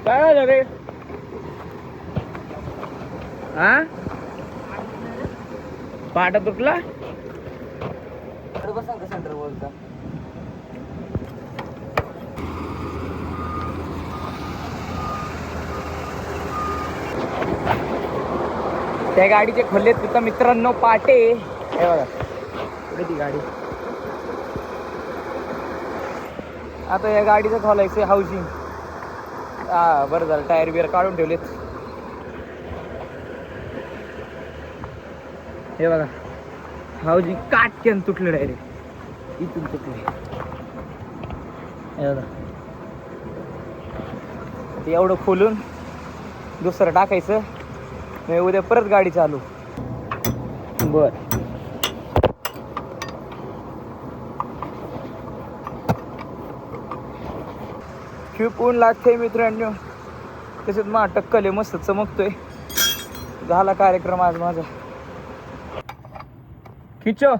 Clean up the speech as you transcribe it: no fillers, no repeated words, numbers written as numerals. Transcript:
काय झालं रे? हा पाटा तुटला. बसा का सेंटर बोलता. त्या गाडीचे खोल्लेत तिथं मित्रांनो पाटे. हे बघा कुठे ती गाडी. आता या गाडीचं खोलायचं हाऊसिंग. हा बरं झालं टायर बिअर काढून ठेवलेत. हे बघा हाऊसिंग काटक्यान तुटलं डायरेक्ट इथून तुटले. हे बघा ते एवढं खोलून दुसरं टाकायचं. मी उद्या परत गाडी चालू. बर खूप ऊन लागते मित्रांनो. तसेच मा टक्कल मस्त चमकतोय. झाला कार्यक्रम आज माझा. खिचो